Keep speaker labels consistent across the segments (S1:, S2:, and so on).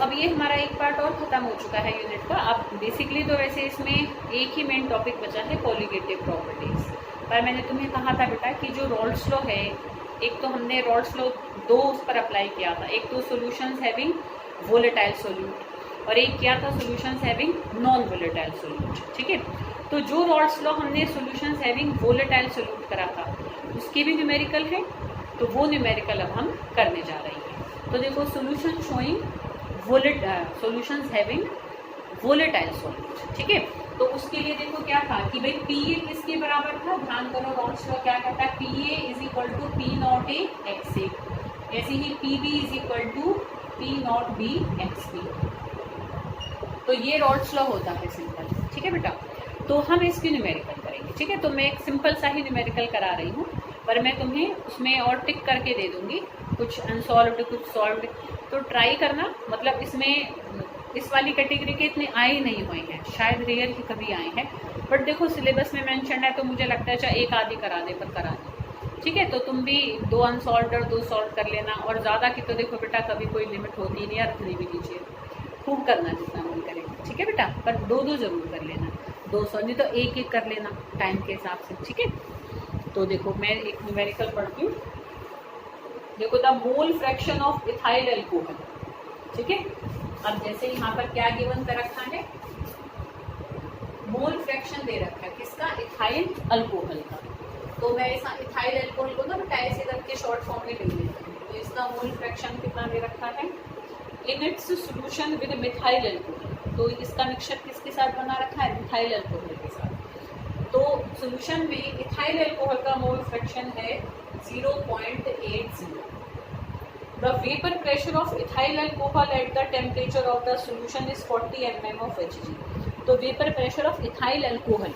S1: अब ये हमारा एक पार्ट और खत्म हो चुका है यूनिट का। अब बेसिकली तो वैसे इसमें एक ही मेन टॉपिक बचा है, कोलिगेटिव प्रॉपर्टीज। पर मैंने तुम्हें कहा था बेटा कि जो रॉल्स लॉ है, एक तो हमने रॉल्स लॉ दो उस पर अप्लाई किया था, एक तो सॉल्यूशंस हैविंग वोलेटाइल सोल्यूट और एक किया था solutions having non volatile solute. ठीक है, तो जो रॉल्स लॉ हमने सॉल्यूशंस हैविंग वोलेटाइल सोल्यूट करा था उसके भी न्यूमेरिकल है, तो वो न्यूमेरिकल अब हम करने जा रहे हैं। तो देखो, solution showing solutions having volatile solute. ठीक है, तो उसके लिए देखो क्या था कि भाई पी ए किसके बराबर था, ध्यान करो रॉल्स लॉ क्या कहता है, P A is equal to P naught A X A, ऐसे ही P B is equal to P naught B X B. तो ये रॉल्स लॉ होता है सिंपल। ठीक है बेटा, तो हम इसकी न्यूमेरिकल करेंगे। ठीक है, तो मैं एक सिंपल सा ही न्यूमेरिकल करा रही हूँ, पर मैं तुम्हें उसमें और टिक करके दे दूंगी, कुछ अनसॉल्व्ड कुछ सॉल्व्ड, तो ट्राई करना। मतलब इसमें इस वाली कैटेगरी के इतने आए नहीं हुए हैं, शायद रेयर ही कभी आए हैं, बट देखो सिलेबस में मेंशन है तो मुझे लगता है चाहे एक आधी करा दे पर करा दे। ठीक है, तो तुम भी दो अनसॉल्व्ड और दो सॉल्व कर लेना, और ज़्यादा की तो देखो बेटा कभी कोई लिमिट होती नहीं, और खड़ी भी लीजिए, खूब करना जितना मन करे। ठीक है बेटा, पर दो दो जरूर कर लेना, 200 नहीं तो एक एक कर लेना टाइम के हिसाब से। ठीक है, तो देखो मैं एक न्यूमेरिकल पढ़ती हूँ। देखो, the mole fraction of ethyl alcohol. ठीक है, अब जैसे यहाँ पर क्या गिवन कर रखा है, मोल फ्रैक्शन दे रखा है किसका, इथाइल अल्कोहल का। तो मैं इस इथाइल अल्कोहल को ना बेटा ऐसे करके शॉर्ट फॉर्म में लिख लेती हूँ। तो इसका मोल फ्रैक्शन कितना दे रखा है, in its solution with methyl alcohol. तो इसका मिक्सचर किसके साथ बना रखा है, मिथाइल अल्कोहल के साथ। तो सोल्यूशन में इथाइल अल्कोहल का मोल फ्रैक्शन है 0.80। The vapor pressure of ethyl alcohol at the temperature of the solution is 40 mm of Hg। तो vapour pressure of ethyl alcohol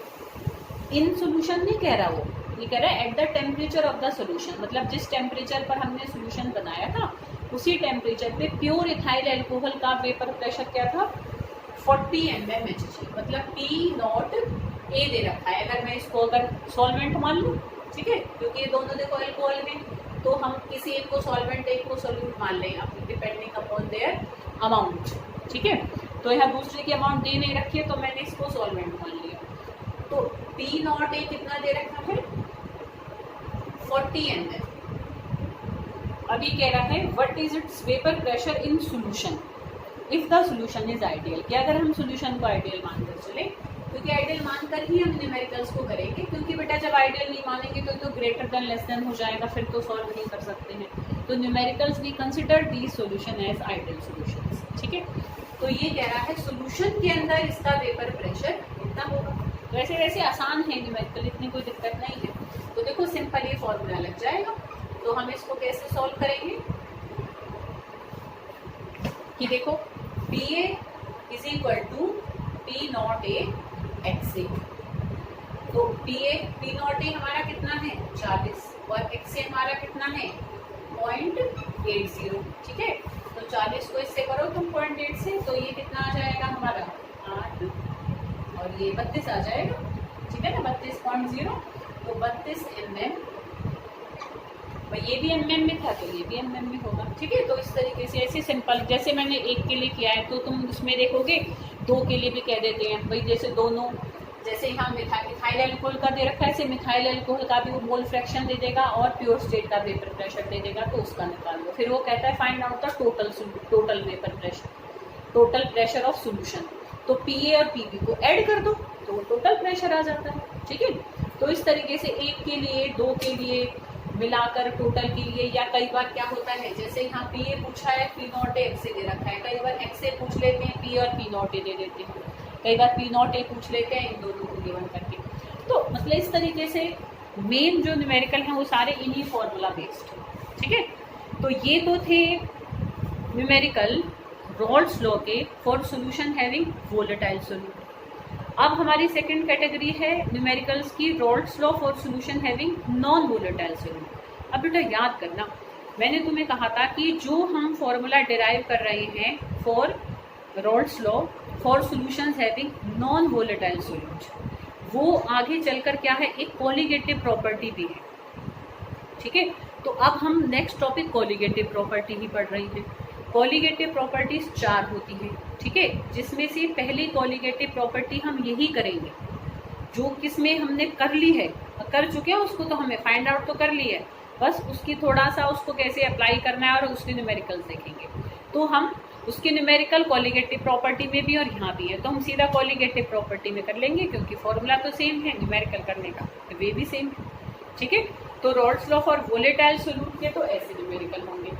S1: in solution नहीं कह रहा, वो ये कह रहा है at the temperature of the solution, मतलब जिस टेम्परेचर पर हमने सोल्यूशन बनाया था उसी टेम्परेचर पे प्योर इथाइल अल्कोहल का वेपर प्रेशर क्या था, 40 mm Hg। मतलब P नॉट ए दे रखा है। अगर मैं इसको अगर सॉल्वेंट मान लूँ, ठीक है, क्योंकि ये दोनों देखो अल्कोहल में, तो हम किसी एक को सॉल्वेंट एक को सोल्यूट मान लें अपनी डिपेंडिंग अपॉन देयर अमाउंट। ठीक है, तो यह दूसरे की अमाउंट दे नहीं रखी है तो मैंने इसको सॉल्वेंट मान लिया। तो पी नॉट ए कितना दे रखा है, 40 ml। अभी कह रहा है what is it's vapour pressure in solution if the solution is ideal, कि अगर हम सोल्यूशन को आइडियल मानकर चले, क्योंकि आइडियल मानकर ही हम न्यूमेरिकल्स को करेंगे, क्योंकि बेटा जब आइडियल नहीं मानेंगे तो ग्रेटर देन लेस देन हो जाएगा, फिर तो सॉल्व नहीं कर सकते हैं। तो numericals we consider the solution as ideal solutions. ठीक है, तो ये कह रहा है सॉल्यूशन के अंदर इसका वेपर प्रेशर कितना होगा। तो ऐसे वैसे आसान है न्यूमेरिकल, इतनी कोई दिक्कत नहीं है। तो देखो सिंपल ये फॉर्मूला लग जाएगा। तो हम इसको कैसे सॉल्व करेंगे कि देखो P A is equal to P naught A X A. तो पी नॉट ए हमारा कितना है 40 और एक्स ए हमारा कितना है 0.80। ठीक है, तो 40 को इससे करो तुम 0.8 से, तो ये कितना आ जाएगा हमारा 8 और ये 32 आ जाएगा। ठीक है ना, 32.0, तो 32 mm। ये भी mm में था तो ये भी mm में होगा। ठीक है, तो इस तरीके से ऐसे सिंपल, जैसे मैंने एक के लिए किया है तो तुम उसमें देखोगे दो के लिए भी कह देते हैं भाई, जैसे दोनों, जैसे यहाँ मिथाइल अल्कोहल का दे रखा है, ऐसे मिथाइल अल्कोहल का भी वो मोल फ्रैक्शन दे देगा और प्योर स्टेट का वेपर प्रेशर दे देगा, तो उसका निकाल दो। फिर वो कहता है find out the total vapour pressure, total pressure of solution. तो पी ए और पी बी को ऐड कर दो तो टोटल प्रेशर आ जाता है। ठीक है, तो इस तरीके से एक के लिए दो के लिए मिलाकर टोटल के लिए, या कई बार क्या होता है जैसे यहाँ पी ए पूछा है पी नॉट ए एक्स ए दे रखा है, कई बार एक्स ए पूछ लेते हैं पी और पी नॉट ए दे देते हैं, कई बार पी नॉट ए पूछ लेते हैं इन दोनों को गिवन करके। तो मतलब इस तरीके से मेन जो न्यूमेरिकल हैं वो सारे इन्हीं फॉर्मूला बेस्ड। ठीक है, तो ये तो थे न्यूमेरिकल रॉल्स लॉ के for solution having volatile solute. अब हमारी सेकंड कैटेगरी है न्यूमेरिकल्स की Rawls law for solution having non volatile solute. अब बेटा याद करना, मैंने तुम्हें कहा था कि जो हम फॉर्मूला डिराइव कर रहे हैं for Rawls law for solutions having non volatile solute, वो आगे चलकर क्या है, एक कोलिगेटिव प्रॉपर्टी भी है। ठीक है, तो अब हम नेक्स्ट टॉपिक कोलिगेटिव प्रॉपर्टी ही पढ़ रही हैं। कॉलीगेटिव प्रॉपर्टीज 4 होती हैं, ठीक है, जिसमें से पहली कॉलीगेटिव प्रॉपर्टी हम यही करेंगे जो किसमें हमने कर ली है, कर चुके हैं उसको, तो हमें फाइंड आउट तो कर ली है, बस उसकी थोड़ा सा उसको कैसे अप्लाई करना है और उसके न्यूमेरिकल्स देखेंगे। तो हम उसके न्यूमेरिकल कॉलीगेटिव प्रॉपर्टी में भी और यहाँ भी है, तो हम सीधा कॉलीगेटिव प्रॉपर्टी में कर लेंगे क्योंकि फॉर्मूला तो सेम है, न्यूमेरिकल करने का वे भी सेम है, ठीक है। तो Rawls law for volatile solute के तो ऐसे न्यूमेरिकल होंगे,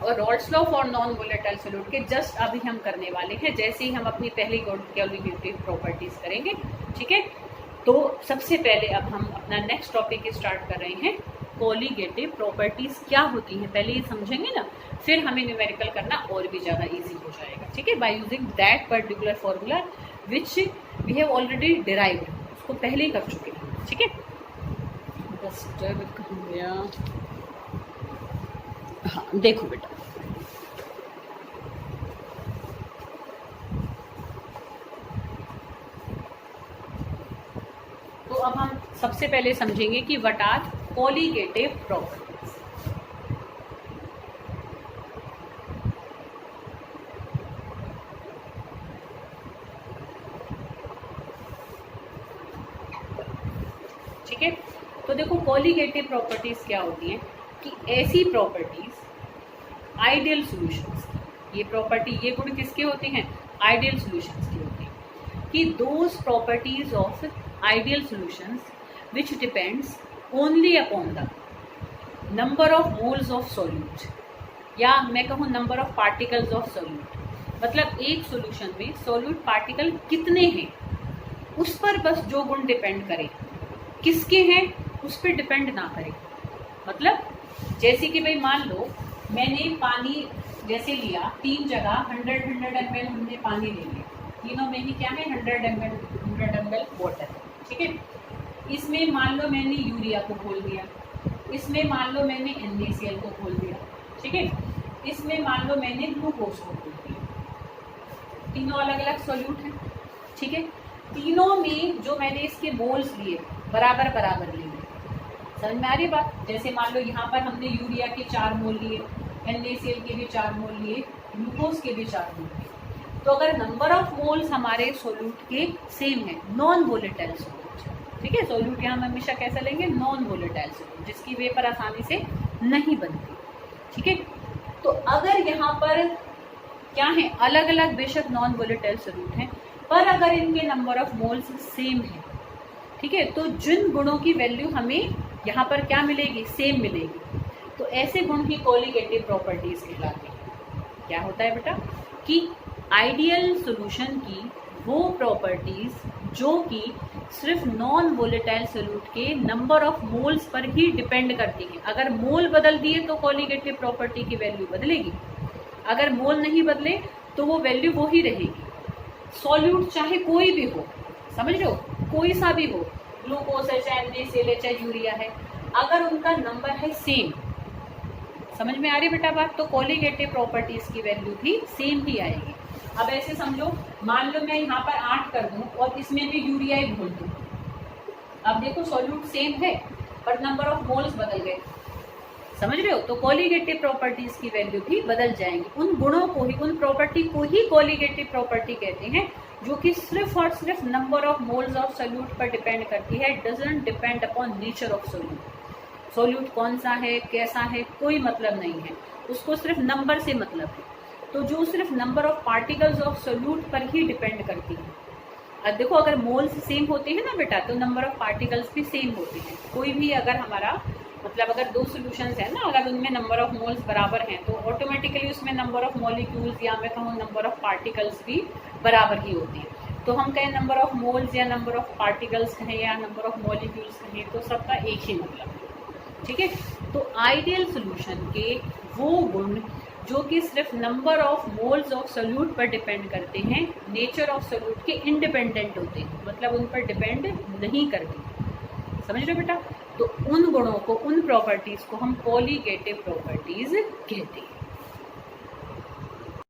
S1: और Rawls law for non volatile solute के जस्ट अभी हम करने वाले हैं, जैसे ही हम अपनी पहली कॉलीगेटिव प्रॉपर्टीज करेंगे, ठीक है। तो सबसे पहले अब हम अपना नेक्स्ट टॉपिक स्टार्ट कर रहे हैं, कॉलीगेटिव प्रॉपर्टीज क्या होती हैं, पहले ये समझेंगे ना, फिर हमें न्यूमेरिकल करना और भी ज़्यादा इजी हो जाएगा, ठीक है, by using that particular formula which we have already derived, उसको पहले ही कर चुके हैं, ठीक है। बस हाँ देखो बेटा, तो अब हम सबसे पहले समझेंगे कि व्हाट आर कॉलीगेटिव प्रॉपर्टीज। ठीक है, तो देखो कॉलीगेटिव प्रॉपर्टीज क्या होती हैं कि ऐसी प्रॉपर्टीज आइडियल सॉल्यूशंस, ये प्रॉपर्टी, ये गुण किसके होते हैं, आइडियल सॉल्यूशंस के होते हैं, कि those properties of ideal solutions which depends only upon the number of moles of solute, या मैं कहूँ number of particles of solute, मतलब एक सॉल्यूशन में सोल्यूट पार्टिकल कितने हैं उस पर बस जो गुण डिपेंड करे, किसके हैं उस पर डिपेंड ना करे। मतलब जैसे कि भाई मान लो मैंने पानी जैसे लिया, 3 जगह 100 ml हमने पानी ले लिया, तीनों में ही क्या है 100 ml वाटर, ठीक है। इसमें मान लो मैंने यूरिया को घोल दिया, इसमें मान लो मैंने NaCl को घोल दिया, ठीक है, इसमें मान लो मैंने ग्लूकोज को घोल दिया, तीनों अलग अलग सॉल्यूट हैं, ठीक है। तीनों में जो मैंने इसके मोल्स लिए बराबर बराबर लिए, समझ में आ रही बात। जैसे मान लो यहाँ पर हमने यूरिया के 4 मोल लिए, NaCl के भी 4 मोल लिए, ग्लूकोज के भी 4 मोल लिए, तो अगर नंबर ऑफ मोल्स हमारे सोल्यूट के सेम है, नॉन वोलेटाइल सोल्यूट, ठीक है, सोल्यूट यहाँ हम हमेशा कैसा लेंगे, नॉन वोलेटाइल सोल्यूट, जिसकी वेपर आसानी से नहीं बनती, ठीक है। तो अगर यहाँ पर क्या है, अलग अलग बेशक नॉन वोलेटाइल सोल्यूट हैं, पर अगर इनके नंबर ऑफ मोल्स सेम है, ठीक है, तो जिन गुणों की वैल्यू हमें यहाँ पर क्या मिलेगी, सेम मिलेगी, तो ऐसे गुण की कॉलीगेटिव प्रॉपर्टीज कहलाती है। क्या होता है बेटा कि आइडियल सॉल्यूशन की वो प्रॉपर्टीज जो कि सिर्फ नॉन वोलेटाइल सोल्यूट के number of moles per he depend करती हैं। अगर मोल बदल दिए तो कॉलीगेटिव प्रॉपर्टी की वैल्यू बदलेगी, अगर मोल नहीं बदले तो वो वैल्यू वो ही रहेगी। सॉल्यूट चाहे कोई भी हो, समझ रहे हो, कोई सा भी हो, ग्लूकोज है चाहे NaCl है चाहे यूरिया है, अगर उनका नंबर है सेम, समझ में आ रही बेटा बात, तो कॉलीगेटिव प्रॉपर्टीज की वैल्यू भी सेम ही आएगी। अब ऐसे समझो, मान लो मैं यहाँ पर 8 कर दूं और इसमें भी यूरिया ही घोल दूं, अब देखो सॉल्यूट सेम है पर नंबर ऑफ मोल्स बदल गए, समझ रहे हो, तो कॉलीगेटिव प्रॉपर्टीज की वैल्यू भी बदल जाएंगी। उन गुणों को ही, उन प्रॉपर्टी को ही कॉलीगेटिव प्रॉपर्टी कहते हैं जो कि सिर्फ और सिर्फ number of moles of solute पर डिपेंड करती है, doesn't depend upon nature of solute. Solute कौन सा है, कैसा है, कोई मतलब नहीं है, उसको सिर्फ नंबर से मतलब है, तो जो सिर्फ number of particles of solute पर ही डिपेंड करती है। अब देखो अगर मोल्स सेम होते हैं ना बेटा, तो नंबर ऑफ पार्टिकल्स भी सेम होते हैं। कोई भी अगर हमारा मतलब अगर 2 सॉल्यूशंस है ना, अगर उनमें नंबर ऑफ मोल्स बराबर हैं तो ऑटोमेटिकली उसमें नंबर ऑफ मॉलिक्यूल्स या मैं कहूँ नंबर ऑफ पार्टिकल्स भी बराबर ही होते हैं। तो हम कहें नंबर ऑफ मोल्स या नंबर ऑफ पार्टिकल्स कहें या नंबर ऑफ मॉलिक्यूल्स कहें, तो सबका एक ही मतलब है, ठीक है। तो आइडियल सॉल्यूशन के वो गुण जो कि सिर्फ number of moles of solute पर डिपेंड करते हैं, नेचर ऑफ सोल्यूट के इंडिपेंडेंट होते हैं, मतलब उन पर डिपेंड नहीं करते, समझ रहे हो बेटा। तो उन गुणों को, उन प्रॉपर्टीज को हम कॉलीगेटिव प्रॉपर्टीज कहते हैं।